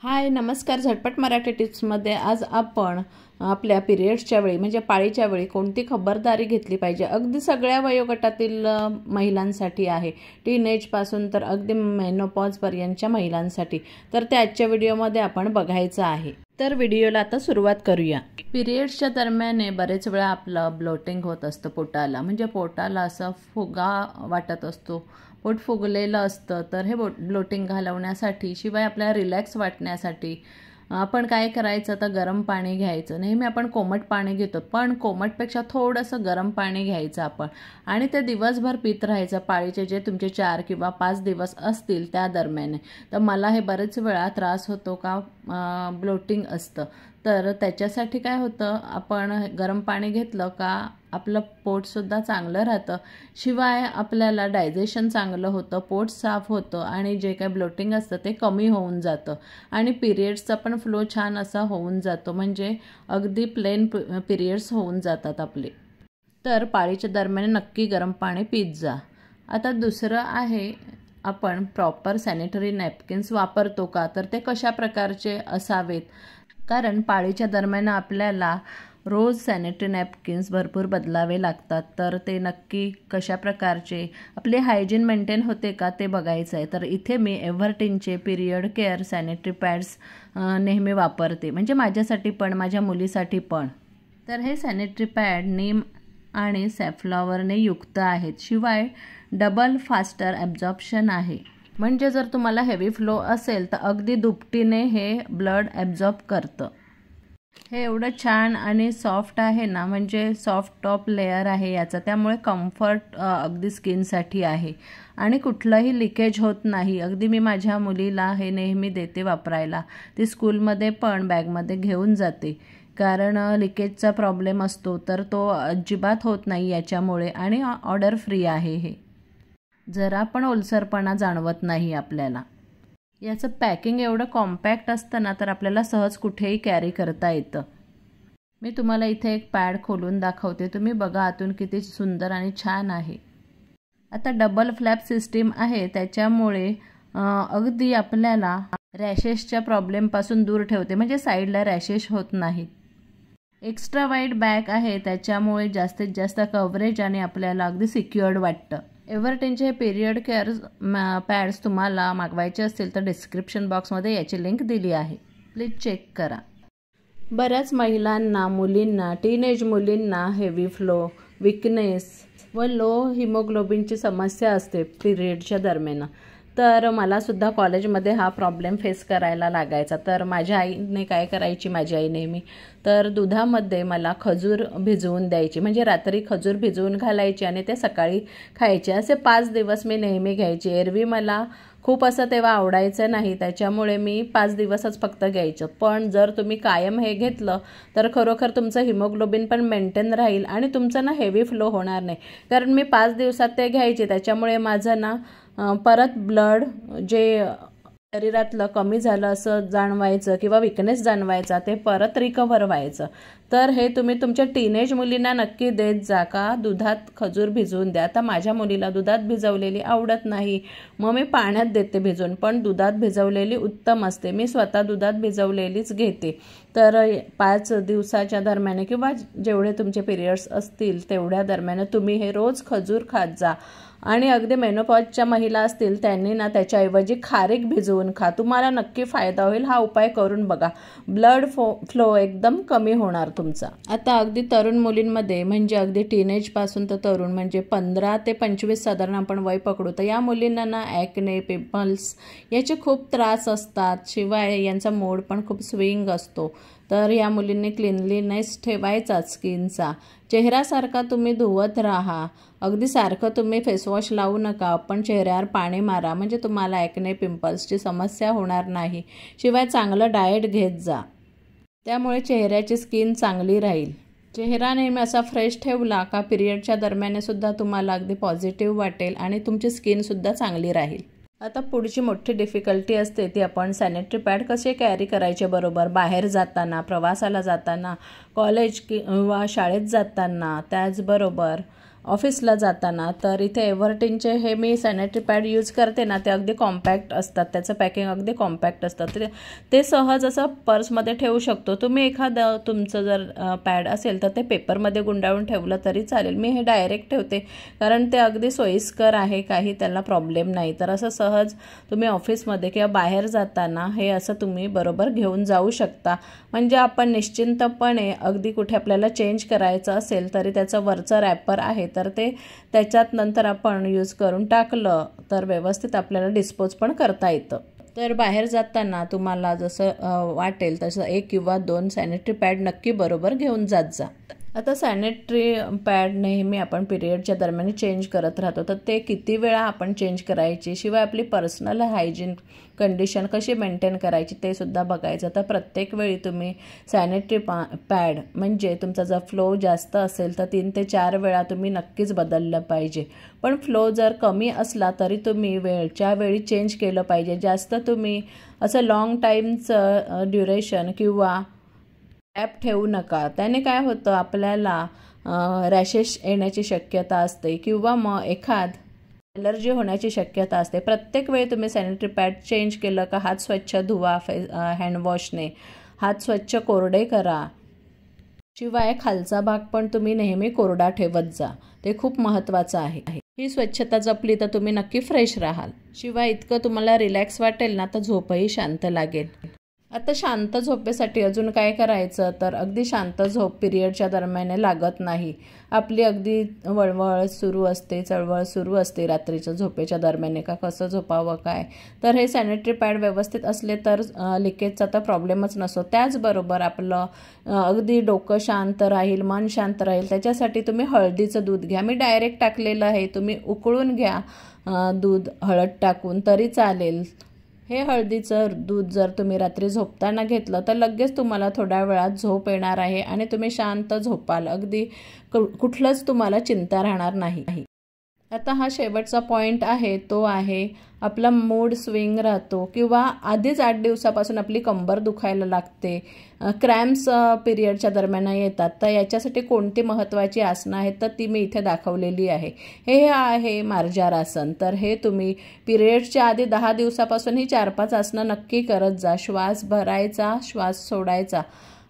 हाय नमस्कार. झटपट मराठी टिप्समध्ये आज आपण आपल्या पिरियड्सच्या वेळी म्हणजे पाळीच्या वेळी कोणती खबरदारी घेतली पाहिजे अगदी सगळ्या वयोगटातील महिलांसाठी आहे. टीनेजपासून तर अगदी मेनोपॉजपर्यंतच्या महिलांसाठी. तर ते आजच्या व्हिडिओमध्ये आपण बघायचं आहे. तर व्हिडिओला आता सुरुवात करूया. पिरियड्सच्या दरम्यान बरेच वेळा आपलं ब्लोटिंग होत असतं पोटाला, म्हणजे पोटाला असं फुगा वाटत असतो, पोट फुगलेलं असतं. तर हे ब्लोटिंग घालवण्यासाठी शिवाय आपल्याला रिलॅक्स वाटण्यासाठी आपण काय करायचं, तर गरम पाणी घ्यायचं. नेहमी आपण कोमट पाणी घेतो, पण कोमटपेक्षा थोडंसं गरम पाणी घ्यायचं आपण आणि ते दिवसभर पित राहायचं. पाळीचे जे तुमचे 4 किंवा 5 दिवस असतील त्या दरम्यान. तर मला हे बरेच वेळा त्रास होतो का ब्लोटिंग असतं, तर त्याच्यासाठी काय होतं, आपण गरम पाणी घेतलं का आपलं पोटसुद्धा चांगलं राहतं, शिवाय आपल्याला डायजेशन चांगलं होतं, पोट साफ होतं आणि जे काही ब्लोटिंग असतं ते कमी होऊन जातं आणि पिरियड्सचा पण फ्लो छान असा होऊन जातो, म्हणजे अगदी प्लेन पिरियड्स होऊन जातात आपले. तर पाळीच्या दरम्यान नक्की गरम पाणी पीत जा. आता दुसरं आहे, आपण प्रॉपर सॅनिटरी नॅपकिन्स वापरतो का, तर ते कशा प्रकारचे असावेत, कारण पाळीच्या दरम्यान आपल्याला रोज सॅनिटरी नॅपकिन्स भरपूर बदलावे लागतात. तर ते नक्की कशा प्रकारचे, आपले हायजीन मेंटेन होते का ते बघायचं आहे. तर इथे मी एव्हरटीनचे पिरियड केअर सॅनिटरी पॅड्स नेहमी वापरते, म्हणजे माझ्यासाठी पण माझ्या मुलीसाठी पण. तर हे सॅनिटरी पॅड नीम आणि सॅफ्लॉवरने युक्त आहेत, शिवाय डबल फास्टर ॲब्झॉर्प्शन आहे, म्हणजे जर तुम्हाला हेवी फ्लो असेल तर अगदी दुपटीने हे ब्लड ॲब्झॉर्ब करतं. हे एवढं छान आणि सॉफ्ट आहे ना, म्हणजे सॉफ्ट टॉप लेअर आहे याचा, त्यामुळे कम्फर्ट अगदी स्किनसाठी आहे आणि कुठलंही लिकेज होत नाही. अगदी मी माझ्या मुलीला हे नेहमी देते वापरायला. ती स्कूलमध्ये पण बॅगमध्ये घेऊन जाते, कारण लिकेजचा प्रॉब्लेम असतो तर तो अजिबात होत नाही याच्यामुळे आणि ऑर्डर फ्री आहे. हे जरा पण ओलसरपणा जाणवत नाही आपल्याला. याचं पॅकिंग एवढं कॉम्पॅक्ट असतं ना, तर आपल्याला सहज कुठेही कॅरी करता येतं. मी तुम्हाला इथे एक पॅड खोलून दाखवते, तुम्ही बघा आतून किती सुंदर आणि छान आहे. आता डबल फ्लॅप सिस्टीम आहे, त्याच्यामुळे अगदी आपल्याला रॅशेसच्या प्रॉब्लेमपासून दूर ठेवते, म्हणजे साईडला रॅशेस होत नाहीत. एक्स्ट्रा वाईड बॅग आहे, त्याच्यामुळे जास्तीत जास्त कव्हरेज आणि आपल्याला अगदी सिक्युअर्ड वाटतं. एव्हरटीनचे हे पिरियड केअर पॅड्स तुम्हाला मागवायचे असतील तर डिस्क्रिप्शन बॉक्समध्ये याची लिंक दिली आहे, प्लीज चेक करा. बऱ्याच महिलांना, मुलींना, टीनेज मुलींना हेवी फ्लो, विकनेस व लो हिमोग्लोबिनची समस्या असते पिरियडच्या दरम्यान. तर मलासुद्धा कॉलेजमध्ये हा प्रॉब्लेम फेस करायला लागायचा. तर माझ्या आईने काय करायची, माझी आई नेहमी तर दुधामध्ये मला खजूर भिजवून द्यायची, म्हणजे रात्री खजूर भिजवून घालायची आणि ते सकाळी खायचे. असे 5 दिवस मी नेहमी घ्यायची. एरवी मला खूप असं तेव्हा आवडायचं नाही, त्याच्यामुळे मी 5 दिवसच फक्त घ्यायचं. पण जर तुम्ही कायम हे घेतलं तर खरोखर तुमचं हिमोग्लोबिन पण मेंटेन राहील आणि तुमचं ना हेवी फ्लो होणार नाही. कारण मी 5 दिवसात ते घ्यायचे, त्याच्यामुळे माझं ना परत ब्लड जे शरीरातलं कमी झालं असं जाणवायचं किंवा विकनेस जाणवायचा, ते परत रिकव्हर व्हायचं. तर हे तुम्ही तुमच्या टीनेज मुलींना नक्की देत जा का दुधात खजूर भिजवून द्या. आता माझ्या मुलीला दुधात भिजवलेली आवडत नाही, मग मी पाण्यात देते भिजवून, पण दुधात भिजवलेली उत्तम असते. मी स्वतः दुधात भिजवलेलीच घेते. तर 5 दिवसाच्या दरम्यान किंवा जेवढे तुमचे पिरियड्स असतील तेवढ्या दरम्यान तुम्ही हे रोज खजूर खात जा. आणि अगदी मेनोपॉजच्या महिला असतील त्यांनी ना त्याच्याऐवजी खारीक भिजवून खा, तुम्हाला नक्की फायदा होईल. हा उपाय करून बघा, ब्लड फ्लो एकदम कमी होणार तुमचा. आता अगदी तरुण मुलींमध्ये, म्हणजे अगदी टीनेजपासून तर तरुण म्हणजे 15 ते 25 साधारण आपण वय पकडू, तर या मुलींना ना ॲक्ने, पिंपल्स याचे खूप त्रास असतात, शिवाय यांचा मूड पण खूप स्विंग असतो. तर या मुलींनी क्लिनलीनेस ठेवायचा स्किनचा. चेहऱ्यासारखा तुम्ही धुवत राहा, अगदी सारखं तुम्ही फेसवॉश लावू नका, पण चेहऱ्यावर पाणी मारा, म्हणजे तुम्हाला ॲक्ने, पिंपल्सची समस्या होणार नाही. शिवाय चांगलं डाएट घेत जा, त्यामुळे चेहऱ्याची स्किन चांगली राहील. चेहरा नेहमी असा फ्रेश ठेवला का पिरियडच्या दरम्यानसुद्धा तुम्हाला अगदी पॉझिटिव्ह वाटेल आणि तुमची स्किनसुद्धा चांगली राहील. आता पुढची मोठी डिफिकल्टी असते ती आपण सॅनिटरी पॅड कसे कॅरी करायचे बरोबर बाहेर जाताना, प्रवासाला जाताना, कॉलेज किंवा शाळेत जाताना, त्याचबरोबर ऑफिसला जाताना, तर इथे एव्हर्टिनचे हे मी सॅनिटरी पॅड यूज करते ना, ते अगदी कॉम्पॅक्ट असतात, त्याचं पॅकिंग अगदी कॉम्पॅक्ट असतं, ते सहज असं पर्समध्ये ठेवू शकतो. तुम्ही एखादं तुमचं जर पॅड असेल तर ते पेपरमध्ये गुंडाळून ठेवलं तरी चालेल. मी हे डायरेक्ट ठेवते कारण ते अगदी सोयीस्कर आहे, काही त्याला प्रॉब्लेम नाही. तर असं सहज तुम्ही ऑफिसमध्ये किंवा बाहेर जाताना हे असं तुम्ही बरोबर घेऊन जाऊ शकता. म्हणजे आपण निश्चिंतपणे अगदी कुठे आपल्याला चेंज करायचं असेल तरी त्याचं वरचं रॅपर आहे तर ते त्याच्यात नंतर आपण यूज करून टाकलं तर व्यवस्थित आपल्याला डिस्पोज पण करता येतं. तर बाहेर जाताना तुम्हाला जसं वाटेल तसं 1 किंवा 2 सॅनिटरी पॅड नक्की बरोबर घेऊन जात जा. आता सॅनिटरी पॅड नेहमी आपण पिरियडच्या दरम्यान चेंज करत राहतो, तर ते किती वेळा आपण चेंज करायची, शिवाय आपली पर्सनल हायजीन कंडिशन कशी मेंटेन करायची ते सुद्धा बघायचं. तर प्रत्येक वेळी तुम्ही सॅनिटरी पॅड म्हणजे तुमचा जर फ्लो जास्त असेल तर 3 ते 4 वेळा तुम्ही नक्कीच बदललं पाहिजे. पण फ्लो जर कमी असला तरी तुम्ही वेळच्या वेळी चेंज केलं पाहिजे. जास्त तुम्ही असं लॉंग टाईमचं ड्युरेशन किंवा गॅप ठेवू नका. त्याने काय होतं, आपल्याला रॅशेस येण्याची शक्यता असते किंवा मग एखाद ॲलर्जी होण्याची शक्यता असते. प्रत्येक वेळी तुम्ही सॅनिटरी पॅड चेंज केलं का हात स्वच्छ धुवा हँडवॉशने, हात स्वच्छ कोरडे करा. शिवाय खालचा भाग पण तुम्ही नेहमी कोरडा ठेवत जा, ते खूप महत्त्वाचं आहे. ही स्वच्छता जपली तर तुम्ही नक्की फ्रेश राहाल. शिवाय इतकं तुम्हाला रिलॅक्स वाटेल ना तर झोपही शांत लागेल. आता शांत झोपेसाठी अजून काय करायचं, तर अगदी शांत झोप पिरियडच्या दरम्यान लागत नाही. आपली अगदी वळवळ सुरू असते, चळवळ सुरू असते रात्रीच्या झोपेच्या दरम्यान का कसं झोपावं काय. तर हे सॅनिटरी पॅड व्यवस्थित असले तर लिकेजचा तर प्रॉब्लेमच नसतो. त्याचबरोबर आपलं अगदी डोकं शांत राहील, मन शांत राहील, त्याच्यासाठी तुम्ही हळदीचं दूध घ्या. मी डायरेक्ट टाकलेलं आहे, तुम्ही उकळून घ्या दूध हळद टाकून तरी चालेल. हे हळदीचं दूध जर तुम्ही रात्री झोपताना घेतलं तर लगेच तुम्हाला थोड्या वेळात झोप येणार आहे आणि तुम्ही शांत झोपाल. अगदी कुठलंच तुम्हाला चिंता राहणार नाही. आता हा शेवटचा पॉईंट आहे तो आहे आपला मूड स्विंग राहतो किंवा आधीच 8 दिवसापासून आपली कंबर दुखायला लागते, क्रॅम्प्स पिरियडच्या दरम्यान येतात. तर याच्यासाठी कोणती महत्त्वाची आसनं आहेत तर ती मी इथे दाखवलेली आहे. हे आहे मार्जारासन. तर हे तुम्ही पिरियडच्या आधी 10 दिवसापासून ही 4-5 आसनं नक्की करत जा. श्वास भरायचा, श्वास सोडायचा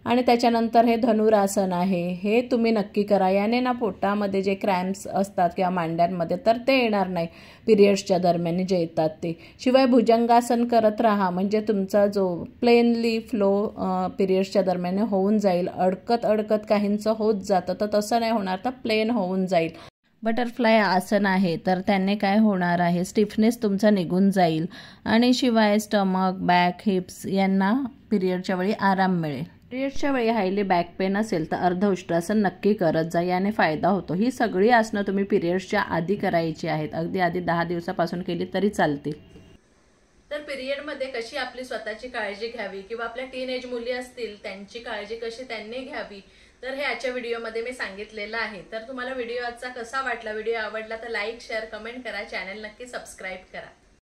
आणि त्याच्यानंतर हे धनुरासन आहे, हे तुम्ही नक्की करा. याने ना पोटामध्ये जे क्रॅम्प्स असतात किंवा मांड्यांमध्ये तर ते येणार नाही पिरियड्सच्या दरम्यान जे येतात ते. शिवाय भुजंगासन करत राहा, म्हणजे तुमचा जो प्लेनली फ्लो पिरियड्सच्या दरम्यान होऊन जाईल. अडकत काहींचं होत जातं, तर तसं नाही होणार, तर प्लेन होऊन जाईल. बटरफ्लाय आसन आहे, तर त्याने काय होणार आहे, स्टिफनेस तुमचा निघून जाईल आणि शिवाय स्टमक, बॅक, हिप्स यांना पिरियडच्या वेळी आराम मिळेल. पिरियड्सच्या वेळी हायली बॅक पेन असेल तर अर्ध उष्ट्रासन नक्की करत जा, याने फायदा होतो. ही सगळी आसनं तुम्ही पिरियड्सच्या आधी करायची आहेत, अगदी आधी 10 दिवसापासून केली तरी चालतील. तर पिरियडमध्ये कशी आपली स्वतःची काळजी घ्यावी किंवा आपल्या टीनएज मुली असतील त्यांची काळजी कशी त्यांनी घ्यावी, तर हे आजच्या व्हिडिओमध्ये मी सांगितलेलं आहे. तर तुम्हाला व्हिडिओ आजचा कसा वाटला, व्हिडिओ आवडला तर लाईक, शेअर, कमेंट करा, चॅनल नक्की सबस्क्राईब करा.